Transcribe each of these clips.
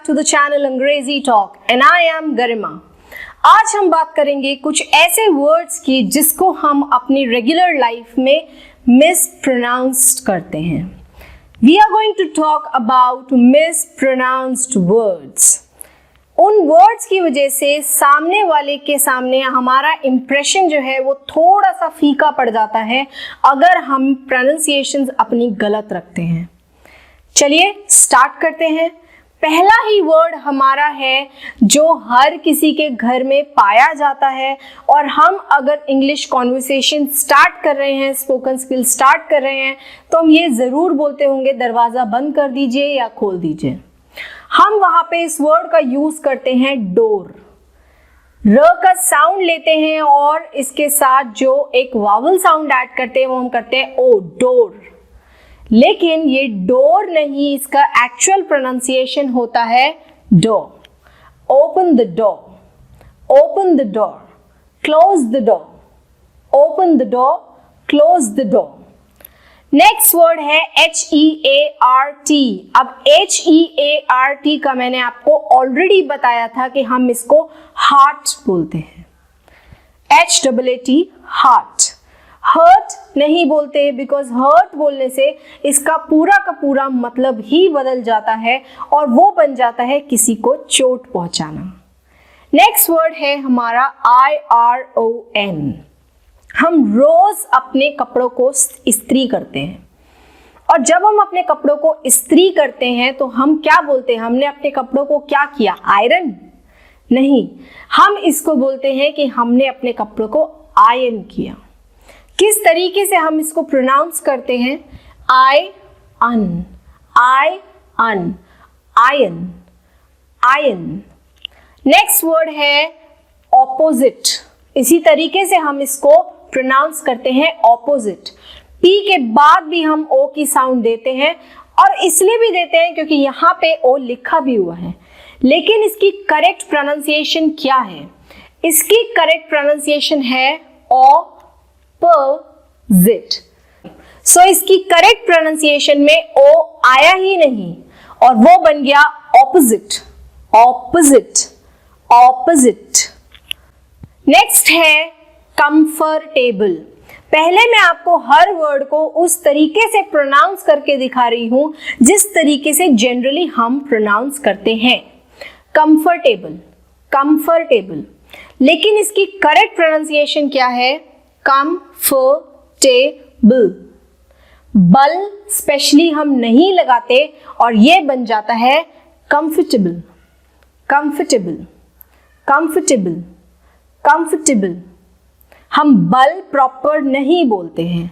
to the channel अंग्रेजी talk and I am गरिमा। आज हम बात करेंगे कुछ ऐसे वर्ड्स की जिसको हम अपनी रेगुलर लाइफ में मिसप्रोनाउंस्ड करते हैं। We are going to talk about mispronounced words। उन वर्ड्स की वजह से सामने वाले के सामने हमारा इंप्रेशन जो है वो थोड़ा सा फीका पड़ जाता है अगर हम प्रोनाउंसिएशंस अपनी गलत रखते हैं। चलिए स्टार्ट करते हैं। पहला ही वर्ड हमारा है जो हर किसी के घर में पाया जाता है और हम अगर इंग्लिश कॉन्वर्सेशन स्टार्ट कर रहे हैं, स्पोकन स्किल स्टार्ट कर रहे हैं तो हम ये ज़रूर बोलते होंगे दरवाज़ा बंद कर दीजिए या खोल दीजिए। हम वहाँ पे इस वर्ड का यूज़ करते हैं डोर। र का साउंड लेते हैं और इसके साथ जो एक वावल साउंड ऐड करते हैं वो हम करते हैं ओ, डोर। लेकिन ये डोर नहीं, इसका एक्चुअल प्रोनाउंसिएशन होता है door. Open the door, open the door, close the door, open the door, close the door. Next word है HEART। अब HEART का मैंने आपको ऑलरेडी बताया था कि हम इसको हार्ट बोलते हैं। HAAT, heart. हर्ट नहीं बोलते बिकॉज हर्ट बोलने से इसका पूरा का पूरा मतलब ही बदल जाता है और वो बन जाता है किसी को चोट पहुंचाना। नेक्स्ट वर्ड है हमारा IRON। हम रोज अपने कपड़ों को इस्त्री करते हैं और जब हम अपने कपड़ों को इस्त्री करते हैं तो हम क्या बोलते हैं? हमने अपने कपड़ों को क्या किया? आयरन नहीं, हम इसको बोलते हैं कि हमने अपने कपड़ों को आयरन किया। किस तरीके से हम इसको प्रोनाउंस करते हैं? Ion, ion, ion, ion. Next word है ऑपोजिट। इसी तरीके से हम इसको प्रोनाउंस करते हैं ऑपोजिट। पी के बाद भी हम ओ की साउंड देते हैं और इसलिए भी देते हैं क्योंकि यहाँ पे ओ लिखा भी हुआ है। लेकिन इसकी करेक्ट प्रोनाउंसिएशन क्या है? इसकी करेक्ट प्रोनाउंसिएशन है ऑपोजिट। सो इसकी करेक्ट प्रोनाउंसिएशन में ओ आया ही नहीं और वो बन गया ऑपोजिट, ऑपोजिट, ऑपोजिट। नेक्स्ट है कंफर्टेबल। पहले मैं आपको हर वर्ड को उस तरीके से प्रोनाउंस करके दिखा रही हूं जिस तरीके से जनरली हम प्रोनाउंस करते हैं। Comfortable, comfortable. लेकिन इसकी करेक्ट प्रोनाउंसिएशन क्या है? कंफर्टेबल। बल स्पेशली हम नहीं लगाते और ये बन जाता है कंफर्टेबल, कंफर्टेबल, कंफर्टेबल, कंफर्टेबल। हम बल प्रॉपर नहीं बोलते हैं।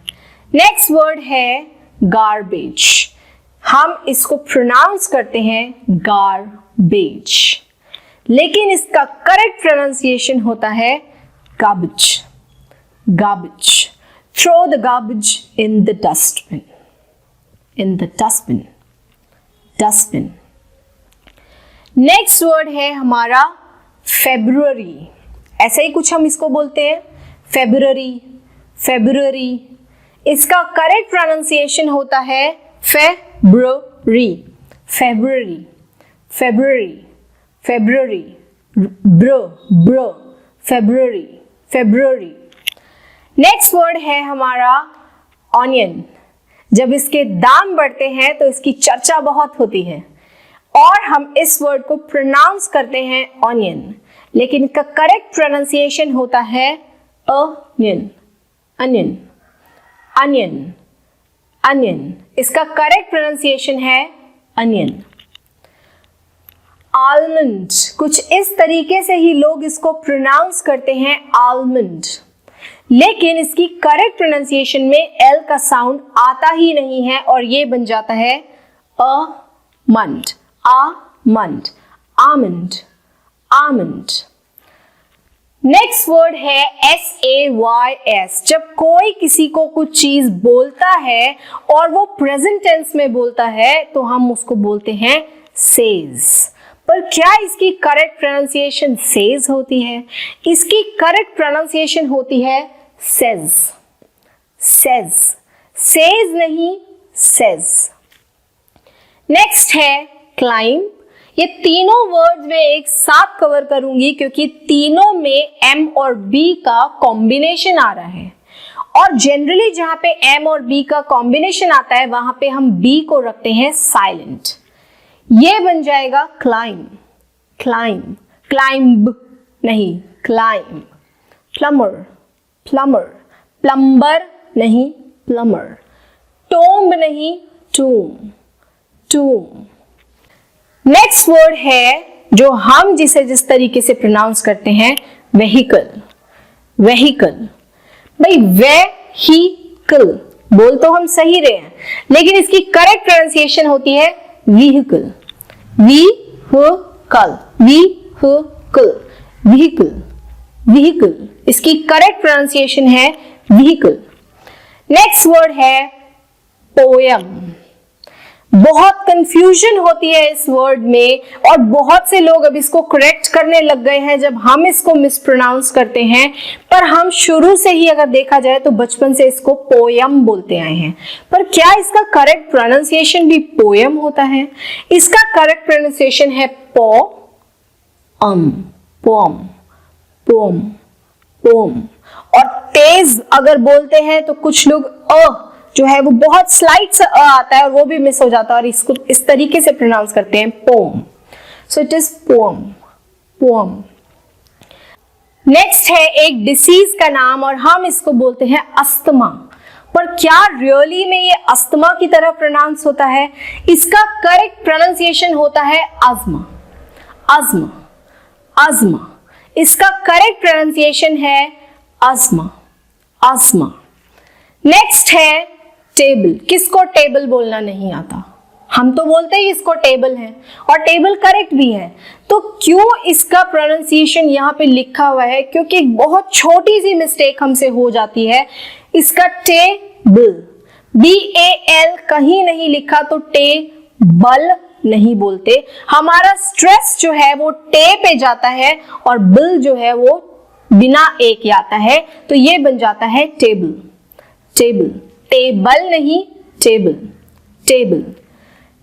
नेक्स्ट वर्ड है गार्बेज। हम इसको प्रोनाउंस करते हैं गार्बेज, लेकिन इसका करेक्ट प्रोनाउंसिएशन होता है garbage, garbage। Throw the garbage in the dustbin, in the dustbin, dustbin। Next word है हमारा February। ऐसा ही कुछ हम इसको बोलते हैं February, February। इसका करेक्ट प्रोनाउंसिएशन होता है February, February, February, February, bro, February, February। Next word है हमारा ऑनियन। जब इसके दाम बढ़ते हैं तो इसकी चर्चा बहुत होती है और हम इस वर्ड को प्रोनाउंस करते हैं ऑनियन, लेकिन इसका करेक्ट प्रोनाउंसिएशन होता है अनियन, अनियन, अनियन, अनियन। इसका करेक्ट प्रोनाउंसिएशन है अनियन। आलमंड, कुछ इस तरीके से ही लोग इसको प्रोनाउंस करते हैं आलमंड, लेकिन इसकी करेक्ट प्रोनाउंसिएशन में एल का साउंड आता ही नहीं है और ये बन जाता है almond, almond, almond, almond. Next word है SAYS। जब कोई किसी को कुछ चीज बोलता है और वो प्रेजेंट टेंस में बोलता है तो हम उसको बोलते हैं सेज। पर क्या इसकी करेक्ट प्रोनाउंसिएशन सेज होती है? इसकी करेक्ट प्रोनाउंसिएशन होती है सेज, सेज, सेज नहीं सेज। नेक्स्ट है क्लाइंब। ये तीनों वर्ड्स में एक साथ कवर करूंगी क्योंकि तीनों में M और B का कॉम्बिनेशन आ रहा है, और जनरली जहां पे M और B का कॉम्बिनेशन आता है वहां पे हम B को रखते हैं साइलेंट। ये बन जाएगा क्लाइम, क्लाइम, क्लाइंब नहीं, क्लाइम। प्लम्बर, प्लम्बर, प्लम्बर नहीं, प्लम्बर। टोम्ब नहीं, टूम, टूम। नेक्स्ट वर्ड है जो हम जिसे जिस तरीके से प्रोनाउंस करते हैं, वेहिकल, वेहिकल। भाई वेहिकल बोल तो हम सही रहे हैं, लेकिन इसकी करेक्ट प्रोनाउंसिएशन होती है vehicle, vehicle, vehicle, vehicle, vehicle. इसकी करेक्ट प्रोनाउंसिएशन है व्हीकल। नेक्स्ट वर्ड है पोयम। बहुत कंफ्यूजन होती है इस वर्ड में, और बहुत से लोग अब इसको करेक्ट करने लग गए हैं जब हम इसको मिसप्रोनाउंस करते हैं, पर हम शुरू से ही अगर देखा जाए तो बचपन से इसको पोयम बोलते आए हैं। पर क्या इसका करेक्ट प्रोनाउंसिएशन भी पोयम होता है? इसका करेक्ट प्रोनाउंसिएशन है पोम, पोम, पोम, पोम। और तेज अगर बोलते हैं तो कुछ लोग जो है वो बहुत स्लाइट सा आता है और वो भी मिस हो जाता है, और इसको इस तरीके से प्रोनाउंस करते हैं poem. So it is poem, poem. Next है एक डिसीज का नाम, और हम इसको बोलते हैं अस्थमा। पर क्या रियली में ये अस्थमा की तरह प्रोनाउंस होता है? इसका करेक्ट प्रोनाउंसिएशन होता है अज़मा, अज़मा, अज़मा। इसका करेक्ट प्रोनाउंसिएशन है अज़मा, अज़मा। नेक्स्ट है टेबल। किसको टेबल बोलना नहीं आता? हम तो बोलते ही इसको टेबल है, और टेबल करेक्ट भी है। तो क्यों इसका प्रोनाउंसिएशन यहाँ पे लिखा हुआ है? क्योंकि एक बहुत छोटी सी मिस्टेक हमसे हो जाती है। इसका टेबल, BAL कहीं नहीं लिखा तो टेबल नहीं बोलते। हमारा स्ट्रेस जो है वो टे पे जाता है, और बिल जो है वो बिना ए के आता है, तो ये बन जाता है टेबल, टेबल। टेबल नहीं, टेबल, टेबल।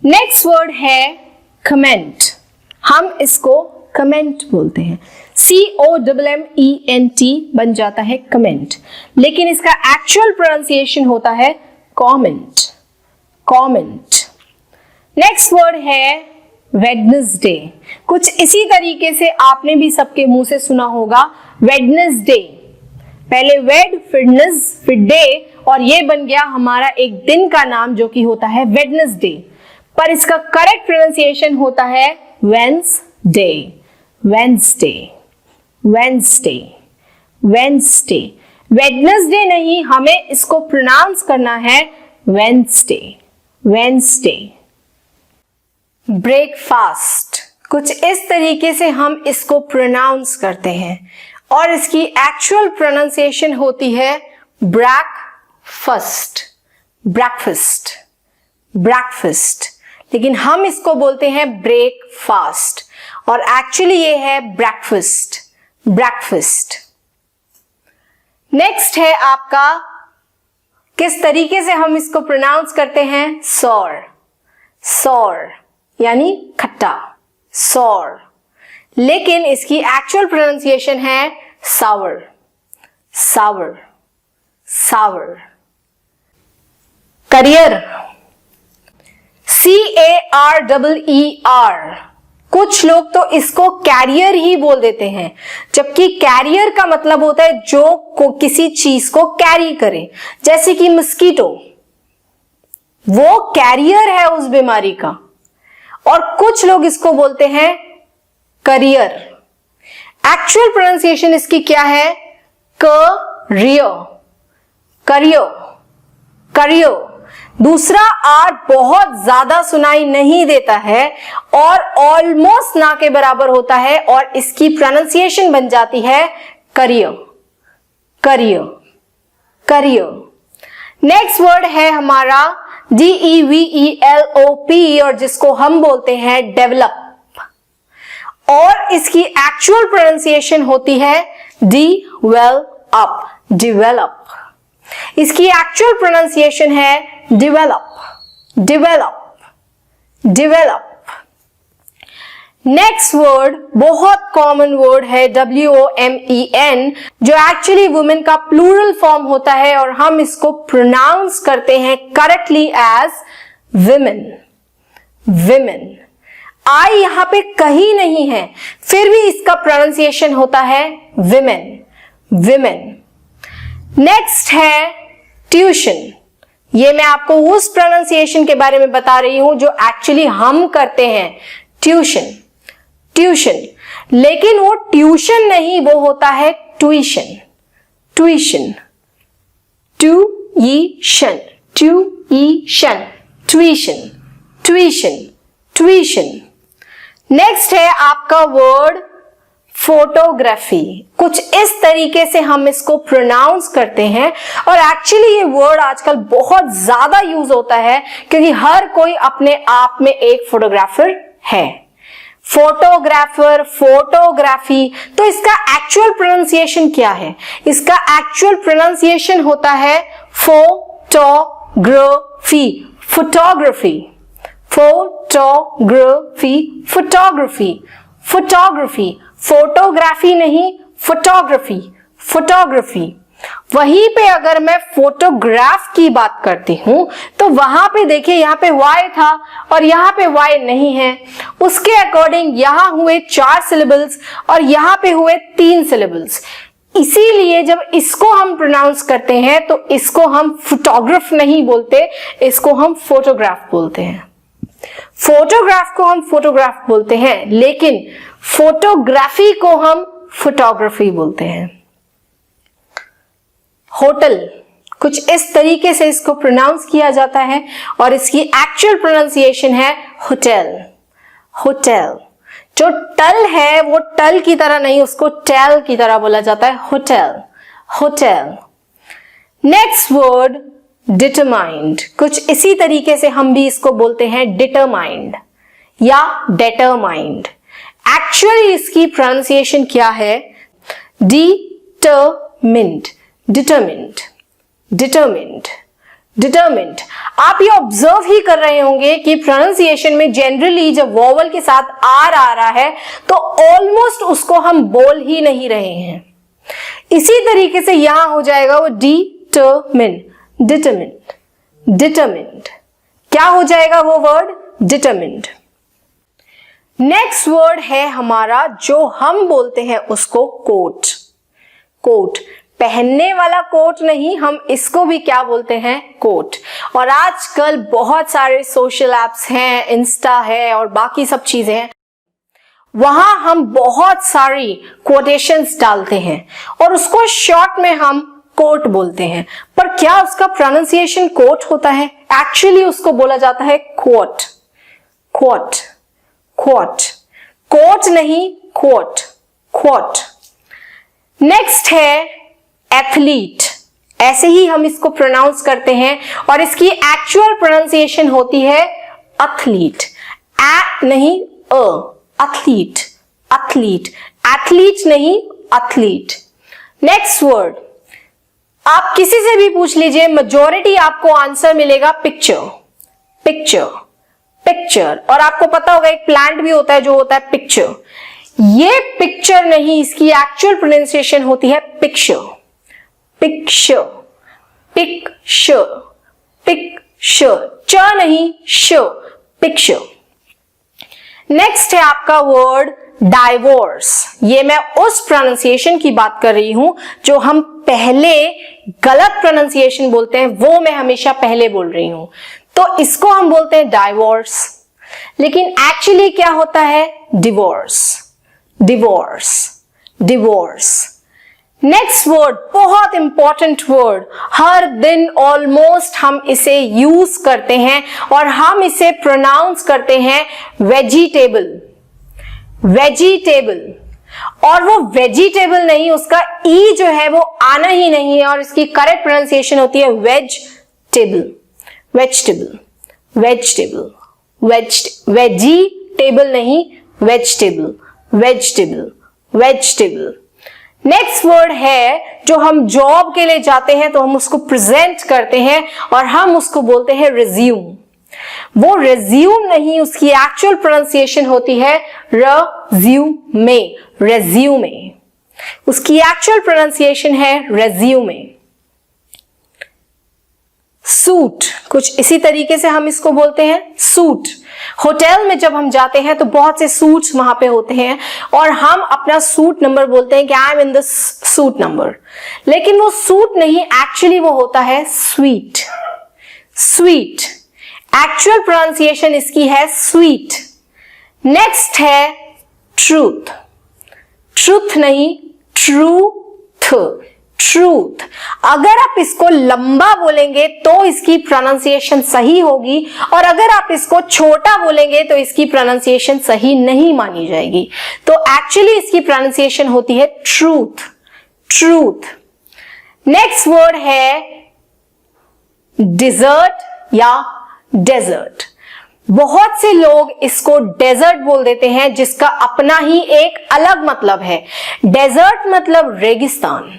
नेक्स्ट वर्ड है कमेंट। हम इसको कमेंट बोलते हैं, COMMENT बन जाता है कमेंट, लेकिन इसका एक्चुअल प्रोनाउंसिएशन होता है कॉमेंट, कॉमेंट। नेक्स्ट वर्ड है वेडनेसडे। कुछ इसी तरीके से आपने भी सबके मुंह से सुना होगा वेडनेसडे। पहले वेड, फिर नस, फिर डे, और ये बन गया हमारा एक दिन का नाम जो कि होता है वेडनेसडे। पर इसका करेक्ट प्रोनाउंसिएशन होता है Wednesday, Wednesday, Wednesday, Wednesday. Wednesday नहीं, हमें इसको प्रोनाउंस करना है वेंसडे, वेंसडे। ब्रेकफास्ट, कुछ इस तरीके से हम इसको प्रोनाउंस करते हैं, और इसकी एक्चुअल प्रोनाउंसिएशन होती है ब्रेकफास्ट, ब्रेकफास्ट, ब्रेकफास्ट। लेकिन हम इसको बोलते हैं ब्रेकफास्ट, और एक्चुअली ये है ब्रेकफास्ट, ब्रेकफास्ट। नेक्स्ट है आपका किस तरीके से हम इसको प्रोनाउंस करते हैं, सॉर, सॉर यानी खट्टा, सॉर। लेकिन इसकी एक्चुअल प्रोनाउंसिएशन है सावर, सावर, सावर। Career, CAREER। कुछ लोग तो इसको कैरियर ही बोल देते हैं, जबकि कैरियर का मतलब होता है जो किसी चीज को कैरी करे, जैसे कि मस्कीटो, वो कैरियर है उस बीमारी का। और कुछ लोग इसको बोलते हैं करियर। एक्चुअल प्रोनाउंसिएशन इसकी क्या है, करियर, करियर, करियर। दूसरा आर बहुत ज्यादा सुनाई नहीं देता है और ऑलमोस्ट ना के बराबर होता है, और इसकी प्रोनाउंसिएशन बन जाती है career, career, career. Next word है हमारा DEVELOP, और जिसको हम बोलते हैं डेवलप, और इसकी एक्चुअल प्रोनाउंसिएशन होती है डेवलप, डेवलप। इसकी एक्चुअल प्रोनाउंसिएशन है develop, develop, develop. Next word बहुत कॉमन वर्ड है WOMEN, जो एक्चुअली वुमेन का प्लूरल फॉर्म होता है और हम इसको प्रोनाउंस करते हैं करेक्टली एज विमेन। विमेन, आई यहां पे कहीं नहीं है, फिर भी इसका प्रोनाउंसिएशन होता है विमेन, विमेन। नेक्स्ट है ट्यूशन। ये मैं आपको उस प्रोनाउंसिएशन के बारे में बता रही हूं जो एक्चुअली हम करते हैं, ट्यूशन, ट्यूशन। लेकिन वो ट्यूशन नहीं, वो होता है tuition, tuition, tuition, tuition, tuition, tuition, tuition. Next है आपका वर्ड फोटोग्राफी। कुछ इस तरीके से हम इसको प्रोनाउंस करते हैं और एक्चुअली ये वर्ड आजकल बहुत ज्यादा यूज होता है क्योंकि हर कोई अपने आप में एक फोटोग्राफर है। Photographer, photography. तो इसका एक्चुअल प्रोनाउंसिएशन क्या है? इसका एक्चुअल प्रोनाउंसिएशन होता है photography, photography, photography, photography, photography. Photography नहीं, फोटोग्राफी, फोटोग्राफी। वहीं पे अगर मैं फोटोग्राफ की बात करती हूं तो वहां पे देखिए यहां पे Y था और यहां पे Y नहीं है, उसके अकॉर्डिंग यहां हुए 4 सिलेबल्स और यहां पे हुए 3 सिलेबल्स। इसीलिए जब इसको हम प्रोनाउंस करते हैं तो इसको हम फोटोग्राफ नहीं बोलते, इसको हम फोटोग्राफ बोलते हैं। फोटोग्राफ को हम फोटोग्राफ बोलते हैं, लेकिन फोटोग्राफी को हम फोटोग्राफी बोलते हैं। होटल, कुछ इस तरीके से इसको प्रोनाउंस किया जाता है और इसकी एक्चुअल प्रोनाउंसिएशन है होटल, होटल। जो टल है वो टल की तरह नहीं, उसको टेल की तरह बोला जाता है, hotel, hotel. Next word determined. कुछ इसी तरीके से हम भी इसको बोलते हैं डिटरमाइंड या डेटरमाइंड। एक्चुअली इसकी प्रोनाउंसिएशन क्या है? Determined, determined, determined, determined. आप ये ऑब्जर्व ही कर रहे होंगे कि प्रोनाउंसिएशन में जनरली जब वोवल के साथ आर आ रहा है तो ऑलमोस्ट उसको हम बोल ही नहीं रहे हैं। इसी तरीके से यहां हो जाएगा वो डिटरमिन, डिटरमिन्ड, डिटरमिन्ड। क्या हो जाएगा वो वर्ड? डिटरमिन्ड। नेक्स्ट वर्ड है हमारा जो हम बोलते हैं उसको कोट। कोट, पहनने वाला कोट नहीं, हम इसको भी क्या बोलते हैं? कोट। और आजकल बहुत सारे सोशल एप्स हैं, इंस्टा है और बाकी सब चीजें हैं, वहां हम बहुत सारी कोटेशंस डालते हैं और उसको शॉर्ट में हम कोट बोलते हैं। पर क्या उसका प्रोनाउंसिएशन कोट होता है? एक्चुअली उसको बोला जाता है कोट, कोट, कोट, कोट नहीं, कोट, कोट। नेक्स्ट है एथलीट। ऐसे ही हम इसको प्रोनाउंस करते हैं और इसकी एक्चुअल प्रोनाउंसिएशन होती है एथलीट, ए नहीं अ, एथलीट, एथलीट, एथलीट नहीं, एथलीट। नेक्स्ट वर्ड, आप किसी से भी पूछ लीजिए, मेजॉरिटी आपको आंसर मिलेगा पिक्चर, पिक्चर, पिक्चर। और आपको पता होगा एक प्लांट भी होता है जो होता है पिक्चर। ये पिक्चर नहीं, इसकी एक्चुअल प्रोनाउंसिएशन होती है पिक्चर, पिक्चर, पिक्चर, पिक्चर, च नहीं श, पिक्चर। नेक्स्ट है आपका वर्ड डाइवोर्स। ये मैं उस प्रोनाउंसिएशन की बात कर रही हूं जो हम पहले गलत प्रोनाउंसिएशन बोलते हैं, वो मैं हमेशा पहले बोल रही हूं। तो इसको हम बोलते हैं डाइवोर्स, लेकिन एक्चुअली क्या होता है? Divorce, divorce, divorce. Next word बहुत इंपॉर्टेंट वर्ड, हर दिन ऑलमोस्ट हम इसे यूज करते हैं और हम इसे प्रोनाउंस करते हैं वेजिटेबल, वेजिटेबल। और वो वेजिटेबल नहीं, उसका ई जो है वो आना ही नहीं है और इसकी करेक्ट प्रोनाउंसिएशन होती है वेजिटेबल, वेजिटेबल, वेजिटेबल, वेजिटेबल नहीं, vegetable, vegetable, vegetable. Next word है जो हम जॉब के लिए जाते हैं तो हम उसको प्रेजेंट करते हैं और हम उसको बोलते हैं रिज्यूम। वो रेज्यूम नहीं, उसकी एक्चुअल प्रोनाउंसिएशन होती है रेज्यूमे, रेज्यूमे। उसकी एक्चुअल प्रोनाउंसिएशन है रेज्यूमे। सूट, कुछ इसी तरीके से हम इसको बोलते हैं, सूट। होटल में जब हम जाते हैं तो बहुत से सूट्स वहां पे होते हैं और हम अपना सूट नंबर बोलते हैं कि I am in the suit number, लेकिन वो सूट नहीं, एक्चुअली वो होता है स्वीट। स्वीट, एक्चुअल प्रोनाउंसिएशन इसकी है स्वीट। नेक्स्ट है ट्रूथ। ट्रूथ नहीं, ट्रूथ, ट्रूथ। अगर आप इसको लंबा बोलेंगे तो इसकी प्रोनाउंसिएशन सही होगी, और अगर आप इसको छोटा बोलेंगे तो इसकी प्रोनाउंसिएशन सही नहीं मानी जाएगी। तो एक्चुअली इसकी प्रोनाउंसिएशन होती है ट्रूथ, ट्रूथ। नेक्स्ट वर्ड है डिजर्ट या डेजर्ट। बहुत से लोग इसको डेजर्ट बोल देते हैं, जिसका अपना ही एक अलग मतलब है। डेजर्ट मतलब रेगिस्तान,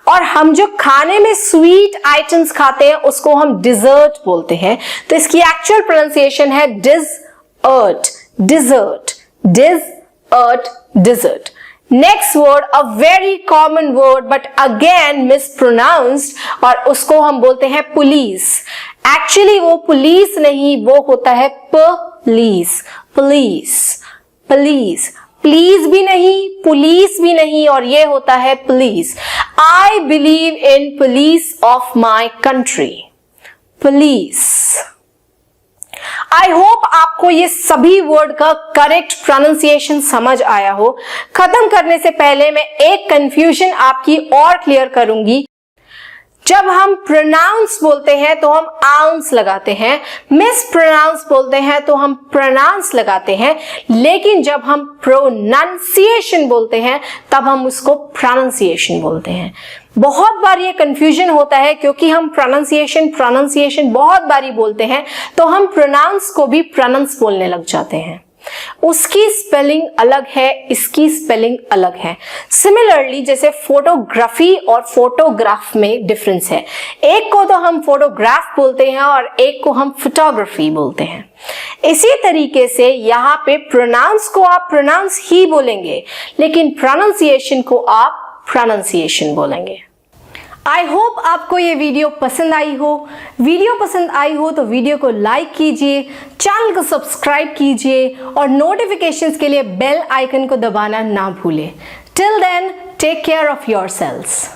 और हम जो खाने में स्वीट आइटम्स खाते हैं उसको हम डिजर्ट बोलते हैं। तो इसकी एक्चुअल प्रोनाउंसिएशन है dessert, dessert, dessert, dessert. Next word, a very common word but again mispronounced, और उसको हम बोलते हैं पुलिस। एक्चुअली वो पुलिस नहीं, वो होता है पुलिस, पुलिस, पुलिस। प्लीज भी नहीं, पुलिस भी नहीं, और ये होता है police. I believe in police of my country, police. I hope आपको ये सभी वर्ड का करेक्ट प्रोनाउंसिएशन समझ आया हो। खत्म करने से पहले मैं एक कंफ्यूजन आपकी और क्लियर करूंगी। जब हम प्रोनाउंस बोलते हैं तो हम आउंस लगाते हैं, मिस प्रोनाउंस बोलते हैं तो हम प्रोनाउंस लगाते हैं, लेकिन जब हम प्रोनाउंसिएशन बोलते हैं तब हम उसको प्रोनाउंसिएशन बोलते हैं। बहुत बार ये कंफ्यूजन होता है क्योंकि हम प्रोनाउंसिएशन बहुत बारी बोलते हैं, तो हम प्रोनाउंस को भी प्रोनाउंस बोलने लग जाते हैं। उसकी स्पेलिंग अलग है, इसकी स्पेलिंग अलग है। सिमिलरली जैसे फोटोग्राफी और फोटोग्राफ में डिफरेंस है। एक को तो हम फोटोग्राफ बोलते हैं और एक को हम फोटोग्राफी बोलते हैं। इसी तरीके से यहाँ पे प्रोनाउंस को आप प्रोनाउंस ही बोलेंगे, लेकिन प्रोनाउंसिएशन को आप प्रोनाउंसिएशन बोलेंगे। आई होप आपको ये वीडियो पसंद आई हो। वीडियो पसंद आई हो तो वीडियो को लाइक कीजिए, चैनल को सब्सक्राइब कीजिए और नोटिफिकेशंस के लिए बेल आइकन को दबाना ना भूलें। Till then, take care of yourselves.